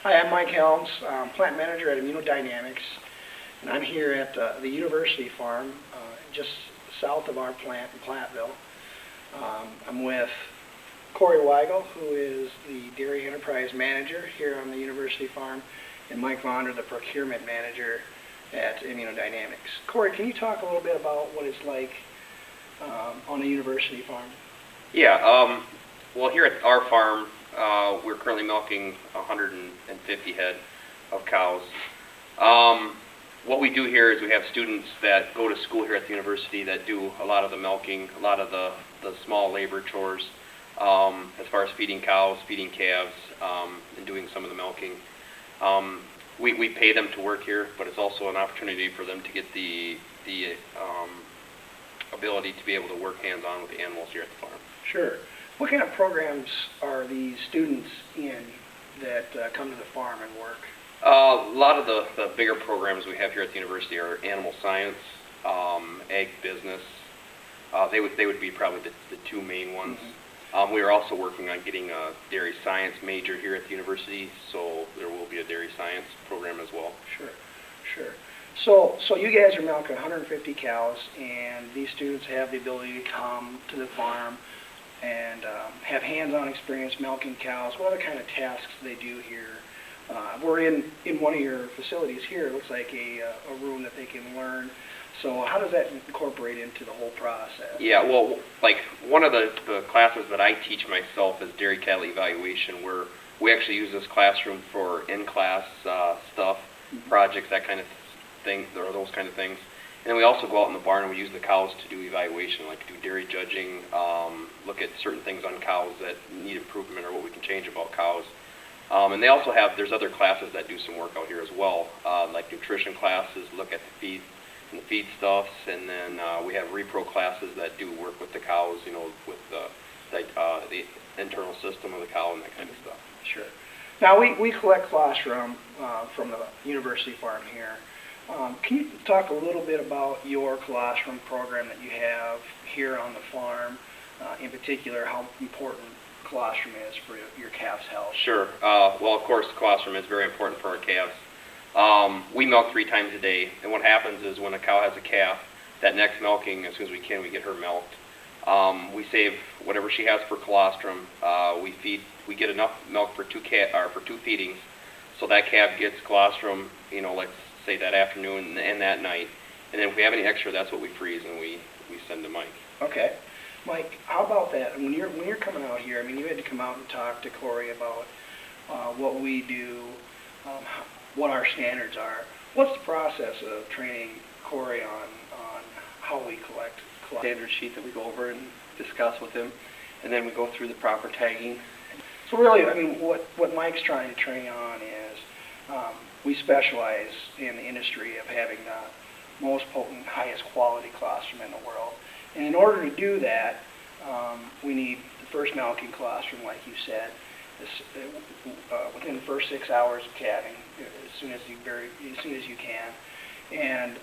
Hi, I'm Mike Helms, plant manager at Immunodynamics, and I'm here at the University Farm, just south of our plant in Platteville. I'm with Cory Weigel, who is the Dairy Enterprise Manager here on the University Farm, and Mike Vonder, the Procurement Manager at Immunodynamics. Cory, can you talk a little bit about what it's like on the University Farm? Yeah, well, here at our farm, we're currently milking 150 head of cows. What we do here is we have students that go to school here at the university that do a lot of the milking, a lot of the small labor chores, as far as feeding cows, feeding calves, and doing some of the milking. We pay them to work here, but it's also an opportunity for them to get the ability to be able to work hands-on with the animals here at the farm. Sure. What kind of programs are these students in that come to the farm and work? A lot of the bigger programs we have here at the university are animal science, ag business. They would be probably the two main ones. Mm-hmm. We are also working on getting a dairy science major here at the university, so there will be a dairy science program as well. Sure, sure. So you guys are milking 150 cows, and these students have the ability to come to the farm and have hands-on experience milking cows. What other kind of tasks do they do here? We're in one of your facilities here. It looks like a room that they can learn. So how does that incorporate into the whole process? Yeah, well, like one of the classes that I teach myself is dairy cattle evaluation, where we actually use this classroom for in-class stuff, mm-hmm. projects, that kind of things, or those kind of things. And then we also go out in the barn and we use the cows to do evaluation, like do dairy judging, look at certain things on cows that need improvement or what we can change about cows. And they also have, there's other classes that do some work out here as well, like nutrition classes, look at the feed and the feedstuffs, and then we have repro classes that do work with the cows, you know, with the internal system of the cow and that kind of stuff. Sure. Now we collect colostrum from the university farm here. Can you talk a little bit about your colostrum program that you have here on the farm, in particular how important colostrum is for your calves' health? Sure. Well, of course, colostrum is very important for our calves. We milk 3 times a day, and what happens is when a cow has a calf, that next milking, as soon as we can, we get her milked. We save whatever she has for colostrum. We get enough milk for two feedings, so that calf gets colostrum, you know, let's say that afternoon and that night. And then if we have any extra, that's what we freeze and we send to Mike. Okay. Mike, how about that? When you're coming out here, I mean, you had to come out and talk to Cory about what we do, what our standards are. What's the process of training Cory on how we collect standard sheet that we go over and discuss with him, and then we go through the proper tagging. So really, I mean, what Mike's trying to train on is we specialize in the industry of having the most potent, highest quality colostrum in the world. And in order to do that, we need the first milking colostrum, like you said, within the first 6 hours of calving, as soon as you can. And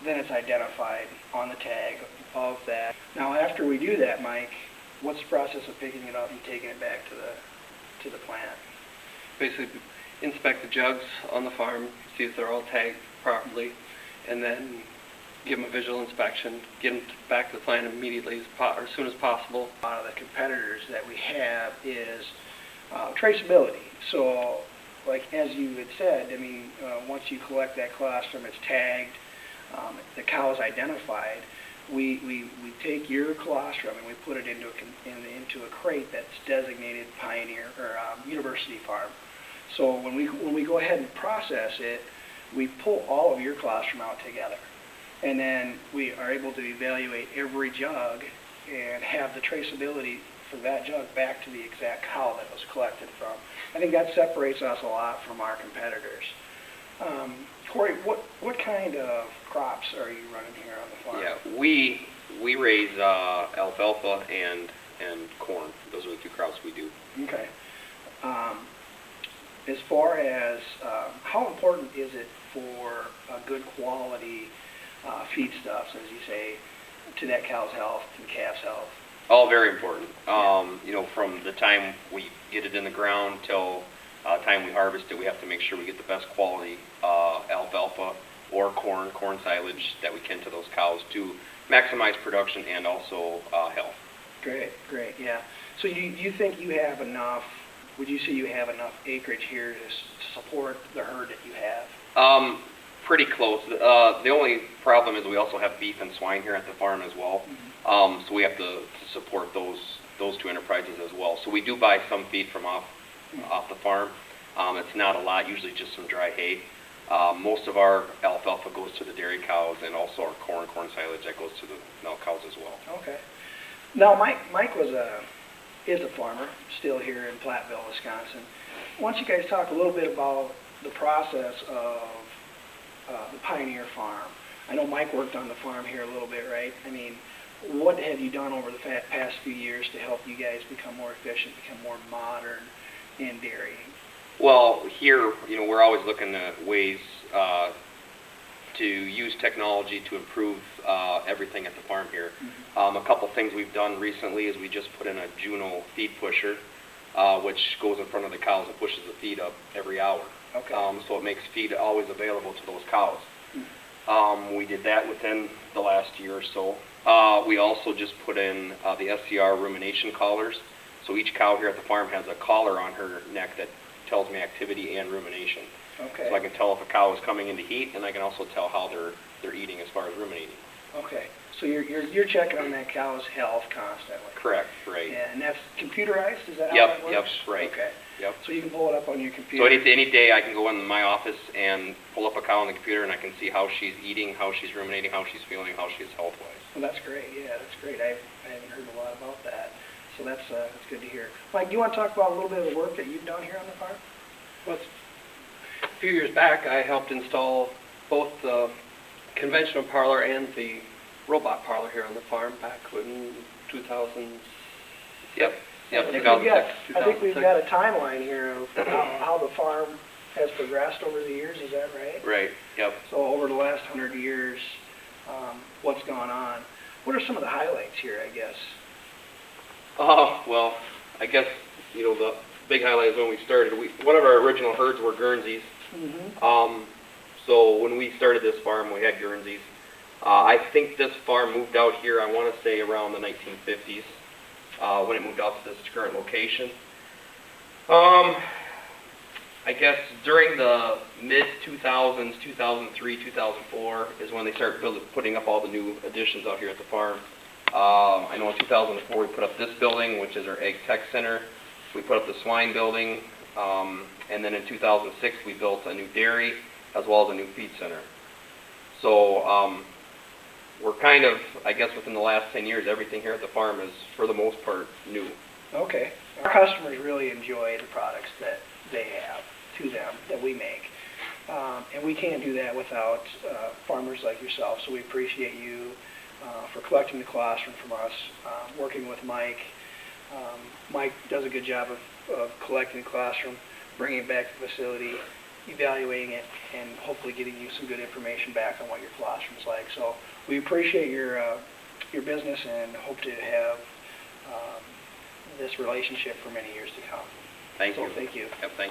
then it's identified on the tag of that. Now, after we do that, Mike, what's the process of picking it up and taking it back to the plant? Basically, inspect the jugs on the farm, see if they're all tagged properly, and then give them a visual inspection, get them back to the plant immediately or as soon as possible. One of the competitors that we have is traceability. So, like as you had said, I mean, once you collect that colostrum, it's tagged, the cow is identified. We take your colostrum and we put it into a crate that's designated Pioneer or University Farm. So when we go ahead and process it, we pull all of your colostrum out together, and then we are able to evaluate every jug and have the traceability for that jug back to the exact cow that was collected from. I think that separates us a lot from our competitors. Cory, what kind of crops are you running here on the farm? Yeah, we raise alfalfa and corn. Those are the 2 crops we do. Okay. As far as how important is it for a good quality feedstuffs, as you say, to that cow's health, to the calf's health? All very important. You know, from the time we get it in the ground till time we harvest it, we have to make sure we get the best quality alfalfa or corn silage that we can to those cows to maximize production and also health. Great, yeah. So you think you have enough, would you say you have enough acreage here to support the herd that you have? Pretty close. The only problem is we also have beef and swine here at the farm as well. So we have to support those two enterprises as well. So we do buy some feed from off the farm. It's not a lot, usually just some dry hay. Most of our alfalfa goes to the dairy cows, and also our corn silage that goes to the milk cows as well. Okay. Now, Mike is a farmer, still here in Platteville, Wisconsin. Why don't you guys talk a little bit about the process of the Pioneer Farm? I know Mike worked on the farm here a little bit, right? I mean, what have you done over the past few years to help you guys become more efficient, become more modern in dairy? Well, here, we're always looking at ways to use technology to improve everything at the farm here. A couple things we've done recently is we just put in a Juno feed pusher, which goes in front of the cows and pushes the feed up every hour. Okay. So it makes feed always available to those cows. We did that within the last year or so. We also just put in the SCR rumination collars. So each cow here at the farm has a collar on her neck that tells me activity and rumination. Okay. So I can tell if a cow is coming into heat, and I can also tell how they're eating as far as ruminating. Okay. So you're checking on that cow's health constantly. Correct. Right. Yeah, and that's computerized. Is that how Yep. that works? Yep. Right. Okay. Yep. So you can pull it up on your computer. So any day I can go in my office and pull up a cow on the computer, and I can see how she's eating, how she's ruminating, how she's feeling, how she is health-wise. Well, that's great. Yeah, that's great. I haven't heard a lot about that. So that's good to hear. Mike, do you want to talk about a little bit of the work that you've done here on the farm? Well, a few years back, I helped install both the conventional parlor and the robot parlor here on the farm back in 2000. Yep. Yep. I think we've got a timeline here of how the farm has progressed over the years. Is that right? Right. Yep. So over the last 100 years, what's gone on? What are some of the highlights here, I guess? Well, I guess, the big highlight is when we started. One of our original herds were Guernseys. So when we started this farm, we had Guernseys. I think this farm moved out here, I want to say around the 1950s, when it moved out to this current location. I guess during the mid-2000s, 2003, 2004, is when they started putting up all the new additions out here at the farm. I know in 2004 we put up this building, which is our Egg Tech Center. We put up the swine building, and then in 2006 we built a new dairy as well as a new feed center. So we're kind of, I guess within the last 10 years, everything here at the farm is, for the most part, new. Okay. Our customers really enjoy the products that they have to them, that we make. And we can't do that without farmers like yourself, so we appreciate you for collecting the colostrum from us, working with Mike. Mike does a good job of collecting the colostrum, bringing it back to the facility, evaluating it, and hopefully getting you some good information back on what your colostrum is like. So we appreciate your business and hope to have this relationship for many years to come. Thank you. Thank you. Yep, thank you.